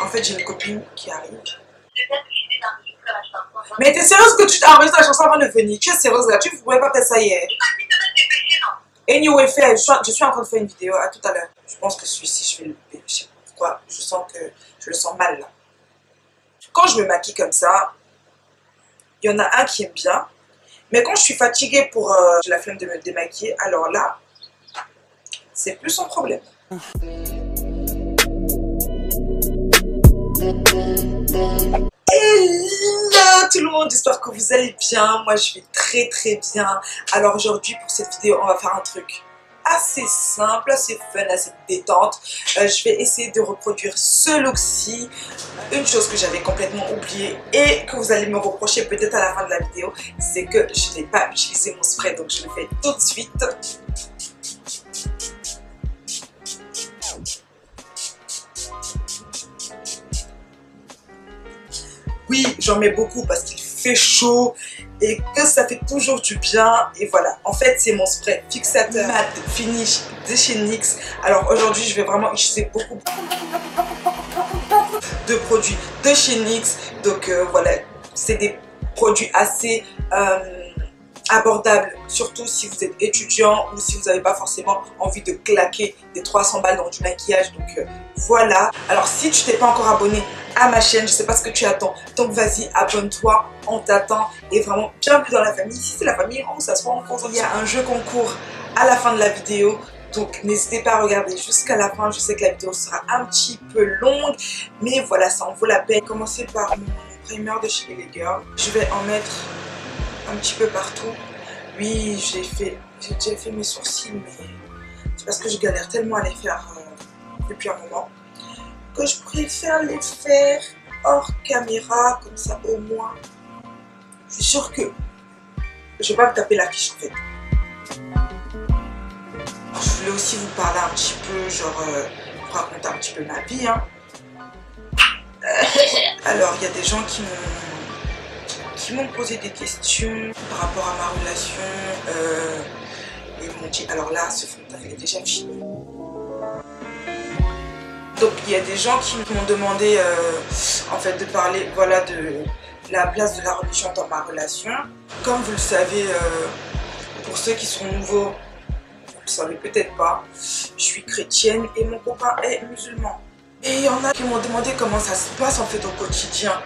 En fait, j'ai une copine qui arrive. Mais t'es sérieuse que tu t'as enregistré la chanson avant de venir? Tu es sérieuse là? Tu ne pouvais pas faire ça hier? Anyway, je suis en train de faire une vidéo. À tout à l'heure. Je pense que celui-ci, je vais le louper. Je sais pas pourquoi. Je sens que je le sens mal là. Quand je me maquille comme ça, il y en a un qui aime bien. Mais quand je suis fatiguée j'ai la flemme de me démaquiller, alors là, c'est plus son problème. Hello tout le monde, j'espère que vous allez bien. Moi je vais très bien. Alors aujourd'hui pour cette vidéo on va faire un truc assez simple, assez fun, assez détente. Je vais essayer de reproduire ce look-ci. Une chose que j'avais complètement oubliée et que vous allez me reprocher peut-être à la fin de la vidéo, c'est que je n'ai pas utilisé mon spray, donc je le fais tout de suite. Oui, j'en mets beaucoup parce qu'il fait chaud et que ça fait toujours du bien. Et voilà, en fait, c'est mon spray fixateur matte finish de chez NYX. Alors aujourd'hui, je vais vraiment utiliser beaucoup de produits de chez NYX. Donc voilà, c'est des produits assez abordables, surtout si vous êtes étudiant ou si vous n'avez pas forcément envie de claquer des 300 balles dans du maquillage. Donc voilà. Alors si tu t'es pas encore abonné à ma chaîne, je sais pas ce que tu attends, donc vas-y, abonne-toi, on t'attend. Et vraiment bienvenue dans la famille. Ici c'est la famille, on s'assoit, on pense. Il y a un jeu concours à la fin de la vidéo, donc n'hésitez pas à regarder jusqu'à la fin. Je sais que la vidéo sera un petit peu longue, mais voilà, ça en vaut la peine. Commencer par mon primer de chez LA Girl. Je vais en mettre un petit peu partout. Oui, j'ai déjà fait mes sourcils, mais c'est parce que je galère tellement à les faire depuis un moment que je préfère les faire hors caméra, comme ça au moins je suis sûre que je vais pas me taper l'affiche en fait. Je voulais aussi vous parler un petit peu, genre vous raconter un petit peu ma vie, hein. Alors il y a des gens qui m'ont posé des questions par rapport à ma relation. Ils m'ont dit, alors là, ce fond de teint, il est déjà fini. Donc, il y a des gens qui m'ont demandé, en fait, de parler, voilà, de la place de la religion dans ma relation. Comme vous le savez, pour ceux qui sont nouveaux, vous le savez peut-être pas, je suis chrétienne et mon copain est musulman. Et il y en a qui m'ont demandé comment ça se passe, en fait, au quotidien.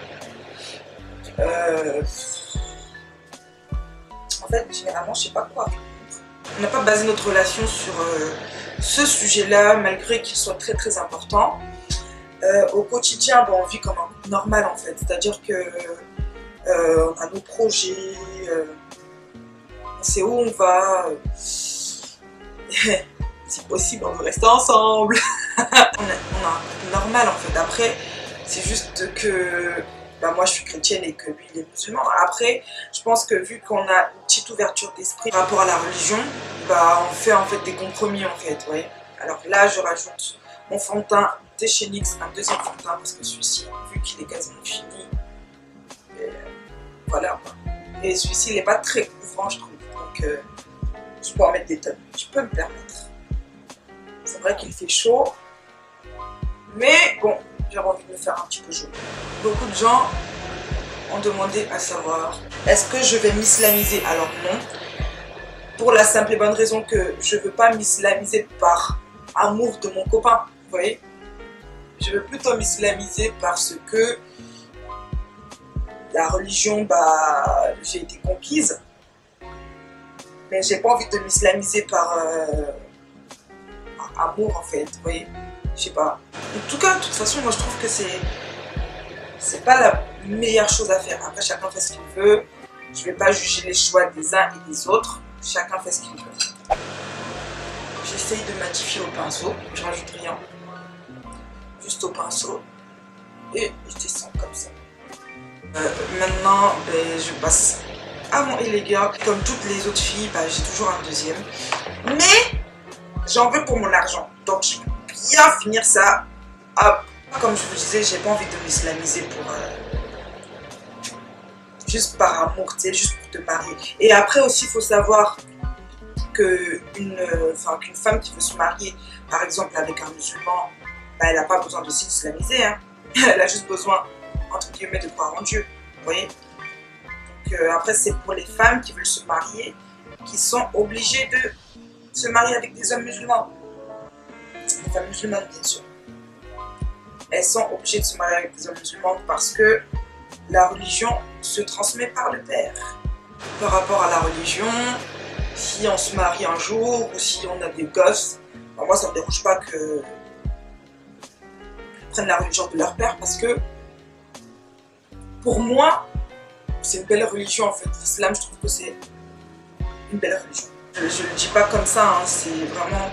En fait, généralement, je sais pas quoi. On n'a pas basé notre relation sur ce sujet-là, malgré qu'il soit très important. Au quotidien, bon, on vit comme un normal en fait, c'est-à-dire que on a nos projets, on sait où on va. Si possible, on veut rester ensemble. on a un couple normal en fait. Après, c'est juste que moi je suis chrétienne et que lui il est musulman. Après, je pense que vu qu'on a une petite ouverture d'esprit par rapport à la religion, on fait en fait des compromis en fait, ouais. Alors là, je rajoute mon fond de teint de chez NYX, un deuxième fond de teint parce que celui-ci, vu qu'il est quasiment fini, voilà. Et celui-ci, il n'est pas très couvrant, je trouve. Donc, je peux en mettre des tonnes. Je peux me permettre. C'est vrai qu'il fait chaud, mais bon, j'avais envie de me faire un petit peu joli. Beaucoup de gens ont demandé à savoir, est-ce que je vais m'islamiser? Alors non, pour la simple et bonne raison que je ne veux pas m'islamiser par amour de mon copain, vous voyez. Je veux plutôt m'islamiser parce que la religion, j'ai été conquise, mais j'ai pas envie de m'islamiser par amour en fait, vous voyez. Je sais pas. En tout cas, de toute façon, moi je trouve que c'est pas la meilleure chose à faire. Après, chacun fait ce qu'il veut. Je vais pas juger les choix des uns et des autres. Chacun fait ce qu'il veut. J'essaye de matifier au pinceau. Je rajoute rien. Juste au pinceau. Et je descends comme ça. Maintenant, je passe à mon LA Girl. Comme toutes les autres filles, j'ai toujours un deuxième. Mais j'en veux pour mon argent. Donc, je vais bien finir ça. Hop. Comme je vous disais, j'ai pas envie de m'islamiser pour juste par amour, tu sais, juste pour te marier. Et après aussi, il faut savoir qu'une femme qui veut se marier, par exemple avec un musulman, elle n'a pas besoin de s'islamiser, hein. Elle a juste besoin, entre guillemets, de croire en Dieu. Vous voyez? Donc, après, c'est pour les femmes qui veulent se marier, qui sont obligées de se marier avec des hommes musulmans. Des femmes musulmanes, bien sûr. Elles sont obligées de se marier avec des hommes musulmans parce que la religion se transmet par le père. Par rapport à la religion, si on se marie un jour ou si on a des gosses, ben moi ça ne me dérange pas que prennent la religion de leur père parce que pour moi c'est une belle religion en fait. L'islam, je trouve que c'est une belle religion. Je ne le dis pas comme ça, hein, c'est vraiment...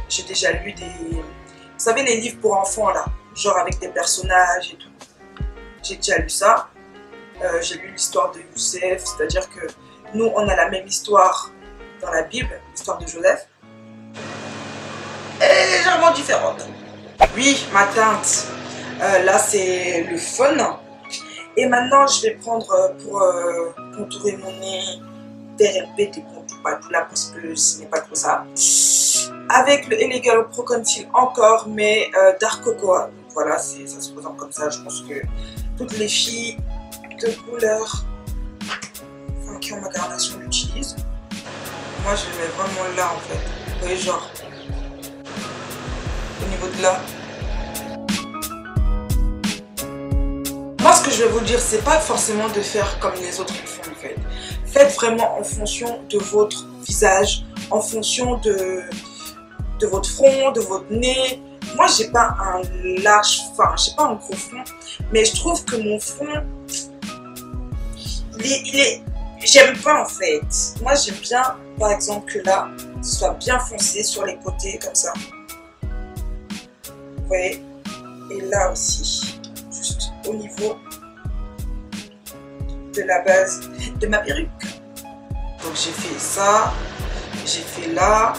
j'ai déjà lu des... Vous savez les livres pour enfants là, genre avec des personnages et tout. J'ai déjà lu ça. J'ai lu l'histoire de Youssef, c'est-à-dire que nous on a la même histoire dans la Bible, l'histoire de Joseph. Elle est légèrement différente. Oui, ma teinte, là c'est le fun. Et maintenant je vais prendre pour contourer mon nez DRP des contours pas tout là parce que ce n'est pas trop ça. Avec le Elegant Pro Conceal encore, mais Dark Cocoa. Donc voilà, ça se présente comme ça. Je pense que toutes les filles de couleur enfin, qui ont ma carnation l'utilisent. Moi je le mets vraiment là en fait. Vous voyez, genre au niveau de là. Moi ce que je vais vous dire, c'est pas forcément de faire comme les autres le font en fait. Faites vraiment en fonction de votre visage, en fonction de votre front, de votre nez. Moi j'ai pas un large, enfin j'ai pas un gros front, mais je trouve que mon front, j'aime pas en fait. Moi j'aime bien par exemple que là, ce soit bien foncé sur les côtés comme ça. Vous voyez? Et là aussi, juste au niveau de la base de ma perruque. Donc j'ai fait ça, j'ai fait là,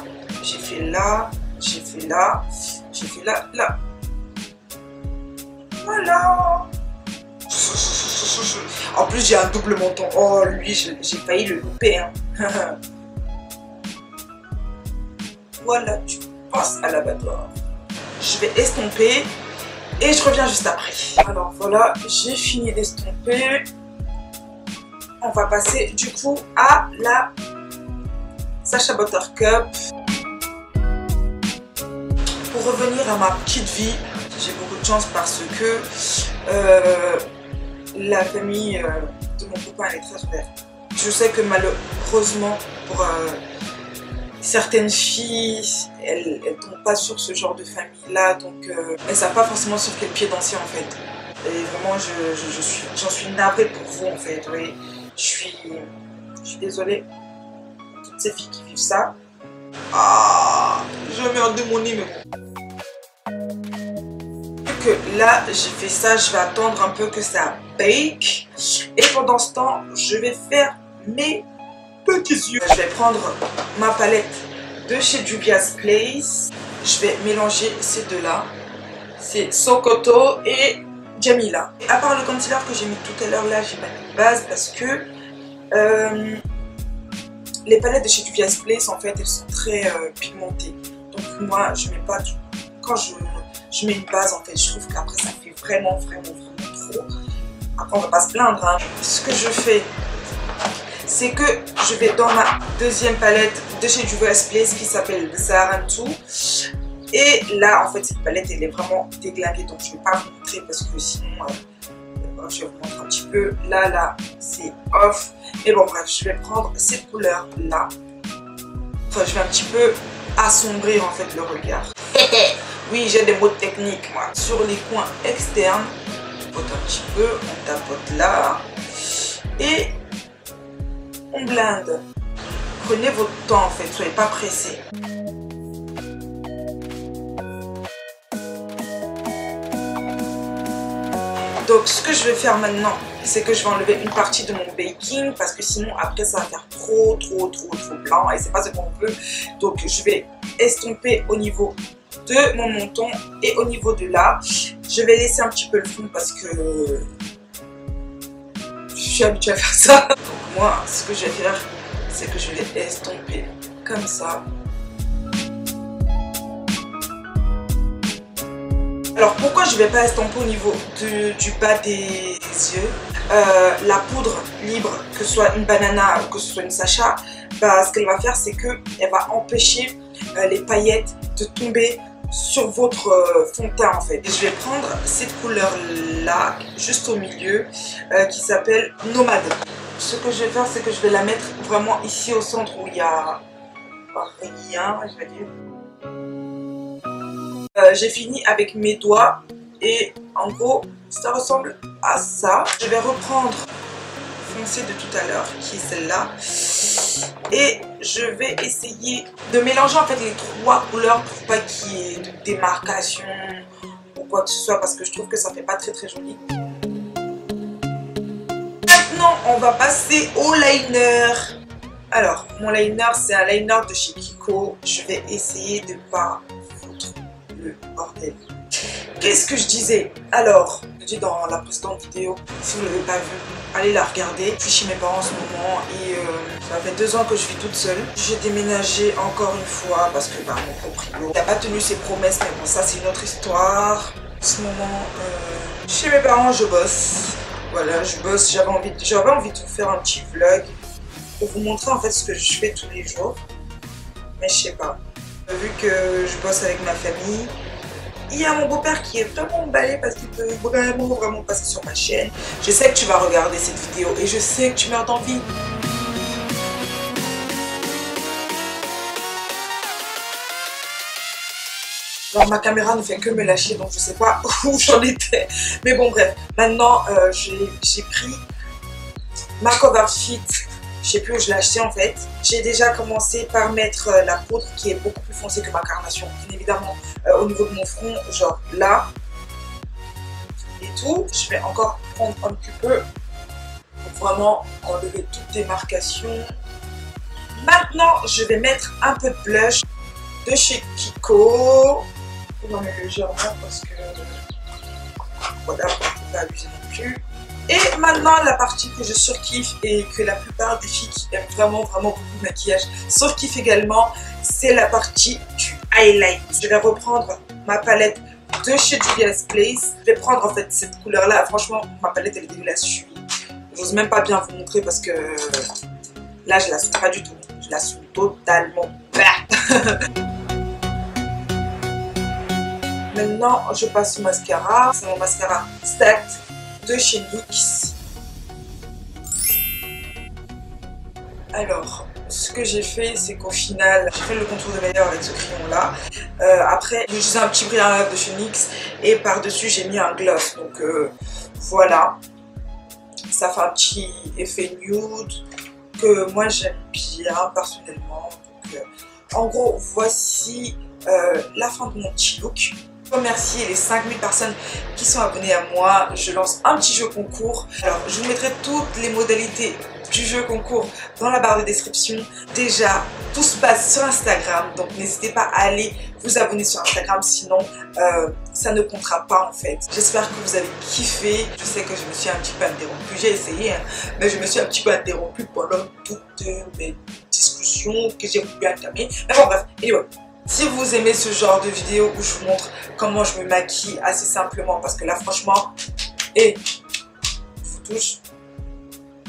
j'ai fait là, j'ai fait là, j'ai fait là, là. Voilà. En plus j'ai un double menton. Oh lui j'ai failli le louper hein. Voilà, tu passes à l'abattoir. Je vais estomper et je reviens juste après. Alors voilà, j'ai fini d'estomper. On va passer du coup à la Sacha Buttercup. Pour revenir à ma petite vie, j'ai beaucoup de chance parce que la famille de mon copain elle est très ouverte. Je sais que malheureusement pour certaines filles, elles ne tombent pas sur ce genre de famille là, donc elles ne savent pas forcément sur quel pied danser en fait. Et vraiment j'en suis navrée pour vous en fait, oui. Je suis désolée, toutes ces filles qui vivent ça. Ah, je meurs de mon nez, mais bon. Vu que là, j'ai fait ça, je vais attendre un peu que ça bake. Et pendant ce temps, je vais faire mes petits yeux. Je vais prendre ma palette de chez Juvia's Place. Je vais mélanger ces deux-là. C'est Sokoto et Jamila. Et à part le concealer que j'ai mis tout à l'heure, là, j'ai pas mis de base parce que les palettes de chez Juvia's Place, en fait, elles sont très pigmentées. Donc moi, je mets pas tout. Quand je mets une base, en fait, je trouve qu'après, ça fait vraiment trop. Après, on va pas se plaindre, hein. Ce que je fais, c'est que je vais dans ma deuxième palette de chez Juvia's Place qui s'appelle The Saharan 2. Et là, en fait, cette palette, elle est vraiment déglinguée. Donc, je ne vais pas vous montrer parce que sinon, je vais vous montrer un petit peu. Là, c'est off. Mais bon, bref, je vais prendre cette couleur-là. Enfin, je vais un petit peu assombrir, en fait, le regard. Oui, j'ai des mots techniques, moi. Sur les coins externes, on tapote un petit peu. On tapote là. Et on blinde. Prenez votre temps, en fait. Soyez pas pressés. Donc ce que je vais faire maintenant, c'est que je vais enlever une partie de mon baking parce que sinon après ça va faire trop blanc et c'est pas ce qu'on veut. Donc je vais estomper au niveau de mon menton et au niveau de là. Je vais laisser un petit peu le fond parce que je suis habituée à faire ça. Donc moi, ce que je vais faire, c'est que je vais estomper comme ça. Alors pourquoi je vais pas estomper au niveau du bas des yeux? La poudre libre, que ce soit une banana ou que ce soit une Sacha, bah, ce qu'elle va faire, c'est qu'elle va empêcher les paillettes de tomber sur votre fond de teint en fait. Et je vais prendre cette couleur là, juste au milieu, qui s'appelle Nomade. Ce que je vais faire, c'est que je vais la mettre vraiment ici au centre où il y a rien, je vais dire. J'ai fini avec mes doigts et en gros ça ressemble à ça. Je vais reprendre foncé de tout à l'heure qui est celle-là et je vais essayer de mélanger en fait les trois couleurs pour pas qu'il y ait de démarcation ou quoi que ce soit parce que je trouve que ça fait pas très joli. Maintenant on va passer au liner. Alors mon liner c'est un liner de chez Kiko. Je vais essayer de pas foutre le bordel. Qu'est-ce que je disais? Alors, je dis dans la précédente vidéo, si vous ne l'avez pas vue, allez la regarder. Je suis chez mes parents en ce moment et ça fait 2 ans que je vis toute seule. J'ai déménagé encore une fois parce que bah, mon proprio n'a pas tenu ses promesses, mais bon, ça c'est une autre histoire. En ce moment, chez mes parents, je bosse. Voilà, je bosse. J'avais envie de vous faire un petit vlog pour vous montrer en fait ce que je fais tous les jours. Mais je sais pas. Vu que je bosse avec ma famille, il y a mon beau-père qui est vraiment emballé parce qu'il peut vraiment passer sur ma chaîne. Je sais que tu vas regarder cette vidéo et je sais que tu meurs d'envie. Alors ma caméra ne fait que me lâcher donc je sais pas où j'en étais. Mais bon bref, maintenant j'ai pris ma Cover Fit. Je sais plus où je l'ai acheté en fait. J'ai déjà commencé par mettre la poudre qui est beaucoup plus foncée que ma carnation. Bien évidemment au niveau de mon front, genre là et tout. Je vais encore prendre un petit peu pour vraiment enlever toute démarcation. Maintenant, je vais mettre un peu de blush de chez Kiko. Non mais légèrement parce que voilà, je ne peux pas abuser non plus. Et maintenant, la partie que je surkiffe et que la plupart des filles qui aiment vraiment beaucoup de maquillage surkiffent également, c'est la partie du highlight. Je vais reprendre ma palette de chez Juvia's Place. Je vais prendre en fait cette couleur-là. Franchement, ma palette elle est dégueulasse. J'ose même pas bien vous montrer parce que là, je la suis pas du tout. Je la suis totalement. Maintenant, je passe au mascara. C'est mon mascara Stacked de chez NYX. Alors, ce que j'ai fait, c'est qu'au final, j'ai fait le contour de mes lèvres avec ce crayon là. Après, j'ai utilisé un petit brillant à lèvres de chez NYX et par-dessus, j'ai mis un gloss. Donc voilà, ça fait un petit effet nude que moi j'aime bien personnellement. Donc, en gros, voici la fin de mon petit look. Remercier les 5000 personnes qui sont abonnées à moi. Je lance un petit jeu concours. Alors, je vous mettrai toutes les modalités du jeu concours dans la barre de description. Déjà, tout se passe sur Instagram, donc n'hésitez pas à aller vous abonner sur Instagram, sinon ça ne comptera pas en fait. J'espère que vous avez kiffé. Je sais que je me suis un petit peu interrompue, j'ai essayé, hein, mais je me suis un petit peu interrompue pendant toutes mes discussions que j'ai voulu entamer. Mais bon bref, anyway. Si vous aimez ce genre de vidéo où je vous montre comment je me maquille assez simplement, parce que là franchement, je vous touche,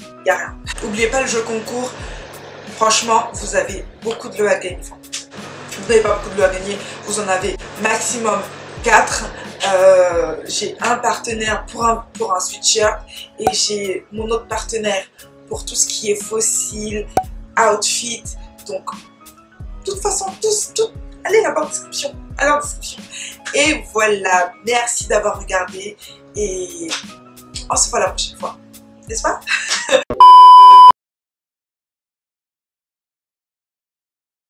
il n'y a rien. N'oubliez pas le jeu concours, franchement vous avez beaucoup de lots à gagner. Enfin, vous n'avez pas beaucoup de lots à gagner, vous en avez maximum 4. J'ai un partenaire pour un sweatshirt et j'ai mon autre partenaire pour tout ce qui est fossile, outfit, donc de toute façon, allez à la barre de description, Et voilà, merci d'avoir regardé et on se voit la prochaine fois, n'est-ce pas?